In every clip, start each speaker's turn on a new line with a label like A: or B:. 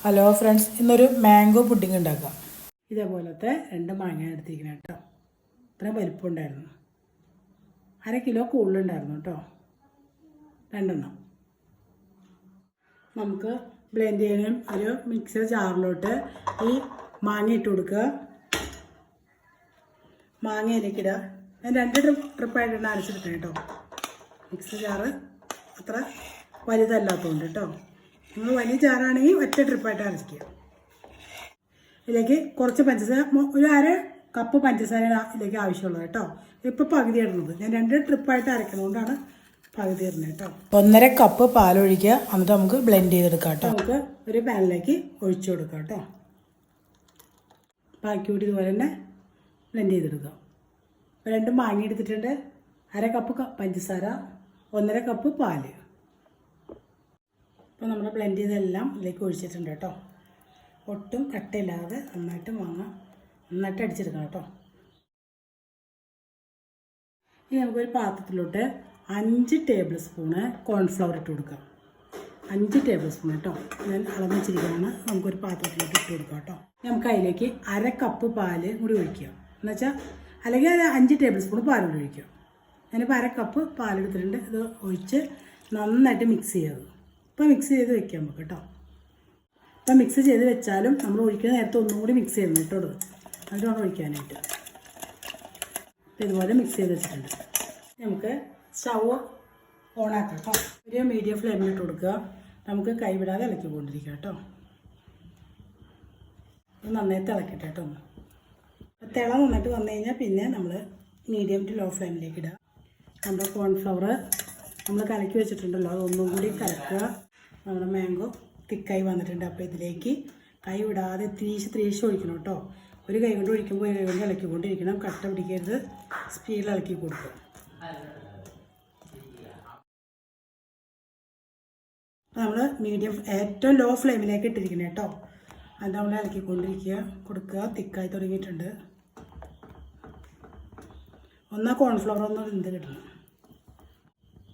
A: Hello friends, ഇന്നൊരു mango pudding ഉണ്ടാക്കാം. ഇതേപോലത്തെ 2 മാങ്ങ എടുത്തിരിക്കണം കേട്ടോ. ഇത്രയും വലിപ്പം ഉണ്ടായിരുന്നു. 1/2 കിലോ കൂടുതലുണ്ടായിരുന്നു കേട്ടോ. 2 നമുക്ക് ബ്ലെൻഡ് ചെയ്യാനും ഒരു മിക്സർ ജാറിലോട്ട് ഈ മാങ്ങ ഇട്ട് കൊടുക്കുക. മാങ്ങ എനിക്കിടുക. ഞാൻ 2 ട്രിപ്പായിട്ടാണ് അരച്ചെടുക്കുന്നത് കേട്ടോ. മിക്സർ ജാറ് അത്ര വലുതല്ലാത്തതുകൊണ്ട് കേട്ടോ. നിങ്ങൾ വലിയ ജാറാണെങ്കിൽ ഒറ്റ ട്രിപ്പായിട്ട് അരയ്ക്കുക. ഇതിലേക്ക് കുറച്ച് പഞ്ചസാര, ഒരു 1/2 കപ്പ് പഞ്ചസാര ഇതിലേക്ക് ആവശ്യമുള്ളത് കേട്ടോ. ഇപ്പോൾ പകുതി ഇടുന്നത്, ഞാൻ 2 ട്രിപ്പായിട്ട് അരയ്ക്കുന്നതുകൊണ്ടാണ് പകുതി ഇടുന്നത് കേട്ടോ. 1.5 കപ്പ് പാലൊഴിക്കുക. എന്നിട്ട് നമുക്ക് ബ്ലെൻഡ് ചെയ്തെടുക്കാം കേട്ടോ. നമുക്ക് ഒരു പാനിലേക്ക് ഒഴിച്ചു കൊടുക്കാം കേട്ടോ. ബാക്കി കൂടി ഇതുപോലെ തന്നെ ബ്ലെൻഡ് ചെയ്തെടുക്കാം. 2 മാങ്ങ എടുത്തിട്ടുണ്ട്, 1/2 കപ്പ് പഞ്ചസാര, 1.5 കപ്പ് പാല്. അപ്പോൾ നമ്മൾ ബ്ലെൻഡ് ചെയ്തെല്ലാം ഇതിലേക്ക് ഒഴിച്ചിട്ടുണ്ട് കേട്ടോ. ഒട്ടും കട്ടയില്ലാതെ നന്നായിട്ട് നന്നായിട്ട് അടിച്ചെടുക്കണം കേട്ടോ. ഇനി നമുക്കൊരു പാത്രത്തിലോട്ട് 5 ടേബിൾ സ്പൂണ് കോൺഫ്ലവർ ഇട്ട് കൊടുക്കാം. 5 ടേബിൾ സ്പൂൺ കേട്ടോ. ഞാൻ അളന്ന് വെച്ചിരിക്കുകയാണ്. നമുക്കൊരു പാത്രത്തിലോട്ട് ഇട്ട് കൊടുക്കാം കേട്ടോ. നമുക്ക് അതിലേക്ക് 1/2 കപ്പ് പാല് കൂടി ഒഴിക്കുക. എന്നുവെച്ചാൽ അല്ലെങ്കിൽ 5 ടേബിൾ സ്പൂൺ പാലും കൂടി ഒഴിക്കുക. ഞാനിപ്പോൾ 1/2 കപ്പ് പാലെടുത്തിട്ടുണ്ട്. ഇത് ഒഴിച്ച് നന്നായിട്ട് മിക്സ് ചെയ്തത്. ഇപ്പോൾ മിക്സ് ചെയ്ത് വെക്കാം നമുക്ക് കേട്ടോ. അപ്പോൾ മിക്സ് ചെയ്ത് വെച്ചാലും നമ്മൾ ഒഴിക്കുന്ന നേരത്തെ ഒന്നും കൂടി മിക്സ് ചെയ്യണം കേട്ടോ. എന്നിട്ട് വേണം ഒഴിക്കാനായിട്ട്. ഇതുപോലെ മിക്സ് ചെയ്ത് വെച്ചിട്ടുണ്ട്. നമുക്ക് സ്റ്റവ് ഓണാക്കാം കേട്ടോ. ഒരു മീഡിയം ഫ്ലെയിമിലിട്ട് കൊടുക്കുക. നമുക്ക് കൈവിടാതെ ഇളക്കിക്കൊണ്ടിരിക്കുക കേട്ടോ. നന്നായി തിളക്കട്ടെ കേട്ടോ. തിള നന്നായിട്ട് വന്നു കഴിഞ്ഞാൽ പിന്നെ നമ്മൾ മീഡിയം ടു ലോ ഫ്ലെയിമിലേക്ക് ഇടുക. നമ്മുടെ കോൺഫ്ലവർ നമ്മൾ കലക്കി വെച്ചിട്ടുണ്ടല്ലോ, അതൊന്നും കൂടി കലക്കുക. നമ്മുടെ മാംഗോ തിക്കായി വന്നിട്ടുണ്ട്. അപ്പോൾ ഇതിലേക്ക് കൈ വിടാതെ ത്രീശ് ഒഴിക്കണം കേട്ടോ. ഒരു കൈ കൊണ്ട് ഒഴിക്കുമ്പോൾ ഒരു കൈ കൊണ്ട് ഇളക്കിക്കൊണ്ടിരിക്കണം. കട്ട പിടിക്കരുത്. സ്പീഡിൽ ഇളക്കി കൊടുക്കും. നമ്മൾ മീഡിയം ഏറ്റവും ലോ ഫ്ലെയിമിലേക്ക് ഇട്ടിരിക്കണം കേട്ടോ. അത് നമ്മൾ കൊടുക്കുക. തിക്കായി തുടങ്ങിയിട്ടുണ്ട്. ഒന്നാ കോൺഫ്ലവർ ഒന്നും എന്ത് കിട്ടണം.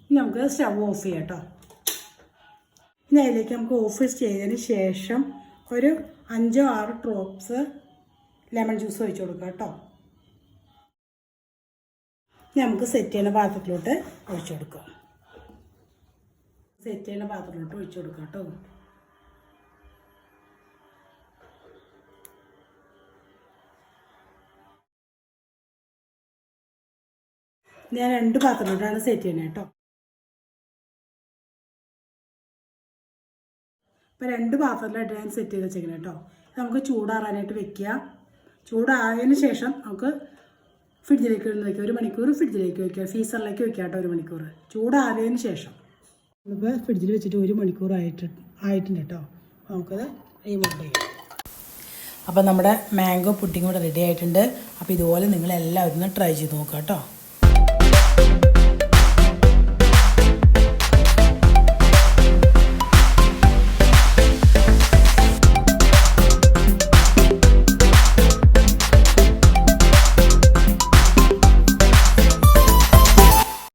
A: ഇനി നമുക്ക് സ്റ്റവ് ഓഫ് ചെയ്യാം കേട്ടോ. ഇനി അതിലേക്ക് നമുക്ക് ഓഫ് ചെയ്തതിന് ശേഷം ഒരു 5-6 ഡ്രോപ്സ് ലെമൺ ജ്യൂസ് ഒഴിച്ച് കൊടുക്കാം കേട്ടോ. ഇനി നമുക്ക് സെറ്റ് ചെയ്യുന്ന പാത്രത്തിലോട്ട് ഒഴിച്ചു കൊടുക്കാം. കേട്ടോ. ഞാൻ 2 പാത്രത്തിലോട്ടാണ് സെറ്റ് ചെയ്യുന്നത് കേട്ടോ. ഇപ്പോൾ 2 പാത്രത്തിലായിട്ട് ഞാൻ സെറ്റ് ചെയ്ത് വെച്ചേക്കണം കേട്ടോ. നമുക്ക് ചൂടാറാനായിട്ട് വെക്കുക. ചൂടായതിന് ശേഷം നമുക്ക് ഫ്രിഡ്ജിലേക്ക് വയ്ക്കുക. 1 മണിക്കൂർ ഫ്രിഡ്ജിലേക്ക് വയ്ക്കുക. ഫ്രീസറിലേക്ക് വയ്ക്കുക കേട്ടോ. 1 മണിക്കൂർ ചൂടാറിയതിന് ശേഷം. ഇപ്പോൾ ഫ്രിഡ്ജിൽ വെച്ചിട്ട് 1 മണിക്കൂർ ആയിട്ടുണ്ട് കേട്ടോ. നമുക്കത് റിമൂവ് ചെയ്യാം. അപ്പോൾ നമ്മുടെ മാംഗോ പുഡിംഗ് ഇവിടെ റെഡി ആയിട്ടുണ്ട്. അപ്പോൾ ഇതുപോലെ നിങ്ങളെല്ലാവരും ട്രൈ ചെയ്ത് നോക്കാം കേട്ടോ.